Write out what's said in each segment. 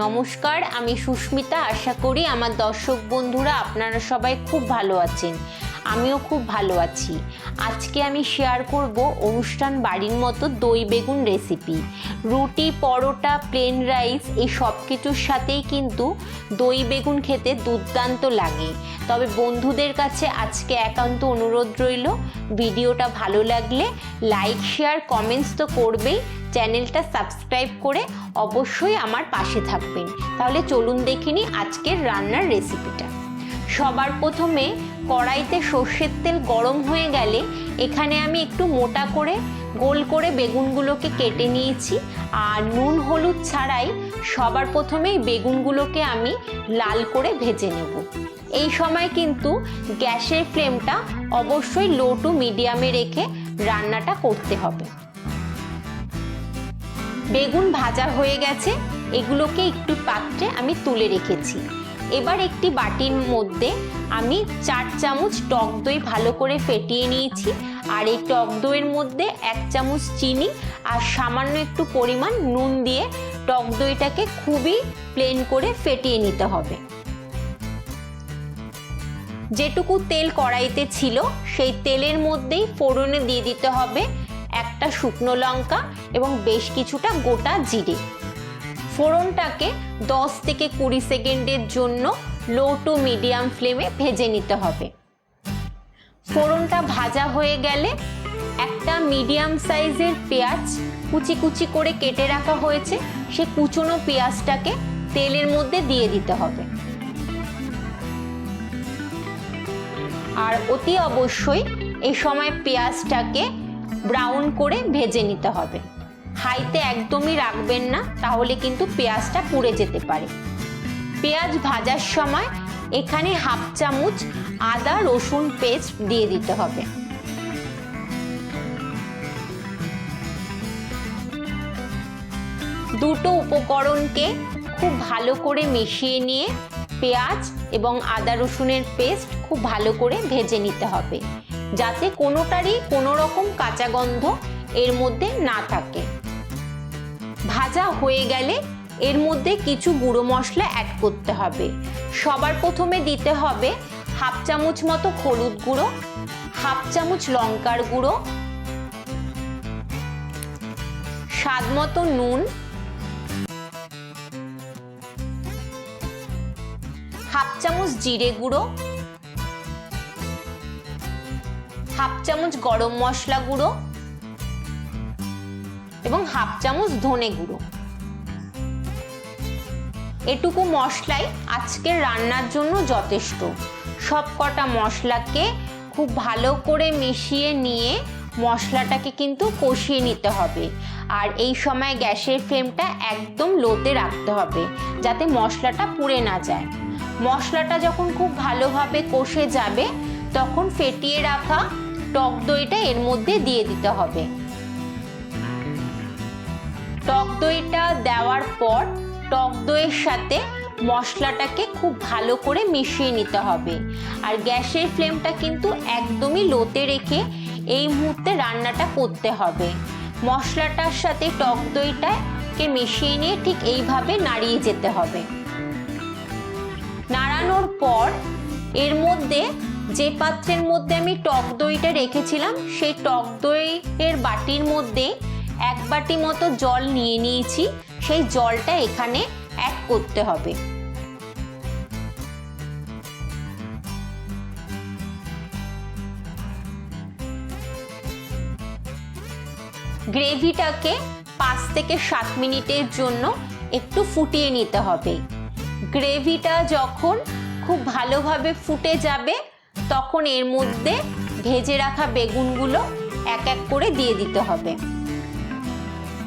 নমস্কার, আমি সুস্মিতা। আশা করি আমার দর্শক বন্ধুরা আপনারা সবাই খুব ভালো আছেন। আমিও খুব ভালো আছি। আজকে আমি শেয়ার করব অনুষ্ঠান বাড়ির মতো দই বেগুন রেসিপি। রুটি, পরোটা, প্লেন রাইস এই সব কিছুর সাথেই কিন্তু দই বেগুন খেতে দুর্দান্ত লাগে। তবে বন্ধুদের কাছে আজকে একান্ত অনুরোধ রইল, ভিডিওটা ভালো লাগলে লাইক, শেয়ার, কমেন্টস তো করবেই, চ্যানেলটা সাবস্ক্রাইব করে অবশ্যই আমার পাশে থাকবেন। তাহলে চলুন দেখে নিই আজকের রান্নার রেসিপিটা। সবার প্রথমে কড়াইতে সর্ষের তেল গরম হয়ে গেলে এখানে আমি একটু মোটা করে গোল করে বেগুনগুলোকে কেটে নিয়েছি। আর নুন হলুদ ছাড়াই সবার প্রথমেই বেগুনগুলোকে আমি লাল করে ভেজে নেব। এই সময় কিন্তু গ্যাসের ফ্লেমটা অবশ্যই লো টু মিডিয়ামে রেখে রান্নাটা করতে হবে। বেগুন ভাজা হয়ে গেছে, এগুলোকে একটু পাত্রে আমি তুলে রেখেছি। এবার একটি বাটির মধ্যে আমি 4 চামচ টক দই ভালো করে ফেটিয়ে নিয়েছি। আর এই টক দইয়ের মধ্যে 1 চামচ চিনি আর সামান্য একটু পরিমাণ নুন দিয়ে টক দইটাকে খুবই প্লেন করে ফেটিয়ে নিতে হবে। যেটুকু তেল কড়াইতে ছিল সেই তেলের মধ্যেই ফোড়নে দিয়ে দিতে হবে একটা শুকনো লঙ্কা এবং বেশ কিছুটা গোটা জিরে। ফোড়নটাকে 10 থেকে 20 সেকেন্ডের জন্য লো টু মিডিয়াম ফ্লেমে ভেজে নিতে হবে। ফোড়নটা ভাজা হয়ে গেলে একটা মিডিয়াম সাইজের পেঁয়াজ কুচি কুচি করে কেটে রাখা হয়েছে, সে কুচনো পেঁয়াজটাকে তেলের মধ্যে দিয়ে দিতে হবে। আর অতি অবশ্যই এই সময় পেঁয়াজটাকে ব্রাউন করে ভেজে নিতে হবে। হাইতে একদমই রাখবেন না, তাহলে কিন্তু পেঁয়াজটা পুড়ে যেতে পারে। পেঁয়াজ ভাজার সময় এখানে 1/2 চামচ আদা রসুন পেস্ট দিয়ে দিতে হবে। দুটো উপকরণকে খুব ভালো করে মিশিয়ে নিয়ে পেঁয়াজ এবং আদা রসুনের পেস্ট খুব ভালো করে ভেজে নিতে হবে, যাতে কোনোটারই কোনো রকম কাঁচা গন্ধ এর মধ্যে না থাকে। ভাজা হয়ে গেলে এর মধ্যে কিছু গুঁড়ো মশলা অ্যাড করতে হবে। সবার প্রথমে দিতে হবে 1/2 চামচ মতো হলুদ গুঁড়ো, 1/2 চামচ লঙ্কার গুঁড়ো, স্বাদ মতো নুন, 1/2 চামচ জিরে গুঁড়ো, 1/2 চামচ গরম মশলা গুঁড়ো এবং 1/2 চামচ ধনে গুঁড়ো। এটুকু মশলাই আজকের রান্নার জন্য যথেষ্ট। সব কটা মশলাকে খুব ভালো করে মিশিয়ে নিয়ে মশলাটাকে কিন্তু কষিয়ে নিতে হবে। আর এই সময় গ্যাসের ফ্লেমটা একদম লোতে রাখতে হবে, যাতে মশলাটা পুড়ে না যায়। মশলাটা যখন খুব ভালোভাবে কষে যাবে তখন ফেটিয়ে রাখা টক দইটা এর মধ্যে দিয়ে দিতে হবে। টক দইটা দেওয়ার পর টক দইয়ের সাথে মশলাটাকে খুব ভালো করে মিশিয়ে নিতে হবে। আর গ্যাসের ফ্লেমটা কিন্তু একদমই লোতে রেখে এই মুহূর্তে রান্নাটা করতে হবে। মশলাটার সাথে টক দইটাকে মিশিয়ে নিয়ে ঠিক এইভাবে নাড়িয়ে যেতে হবে। নাড়ানোর পর এর মধ্যে যে পাত্রের মধ্যে আমি টক দইটা রেখেছিলাম সেই টক দইয়ের বাটির মধ্যে 1 বাটি মতো জল নিয়ে নিয়েছি, সেই জলটা এখানে অ্যাড করতে হবে। গ্রেভিটাকে 5 থেকে 7 মিনিটের জন্য একটু ফুটিয়ে নিতে হবে। গ্রেভিটা যখন খুব ভালোভাবে ফুটে যাবে তখন এর মধ্যে ভেজে রাখা বেগুনগুলো এক এক করে দিয়ে দিতে হবে।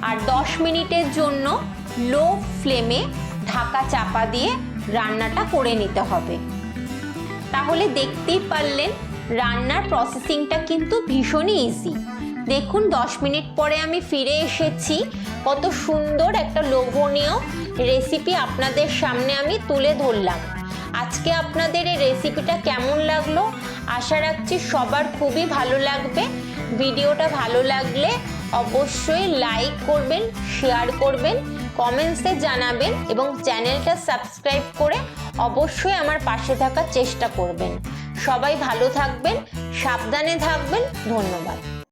আর 10 মিনিটের জন্য লো ফ্লেমে ঢাকা চাপা দিয়ে রান্নাটা করে নিতে হবে। তাহলে দেখতেই পারলেন রান্নার প্রসেসিংটা কিন্তু ভীষণই ইজি। দেখুন 10 মিনিট পরে আমি ফিরে এসেছি। কত সুন্দর একটা লোভনীয় রেসিপি আপনাদের সামনে আমি তুলে ধরলাম। আজকে আপনাদের এই রেসিপিটা কেমন লাগলো আশা রাখছি সবার খুবই ভালো লাগবে। ভিডিওটা ভালো লাগলে অবশ্যই লাইক করবেন, শেয়ার করবেন, কমেন্টসে জানাবেন এবং চ্যানেলটা সাবস্ক্রাইব করে অবশ্যই আমার পাশে থাকার চেষ্টা করবেন। সবাই ভালো থাকবেন, সাবধানে থাকবেন। ধন্যবাদ।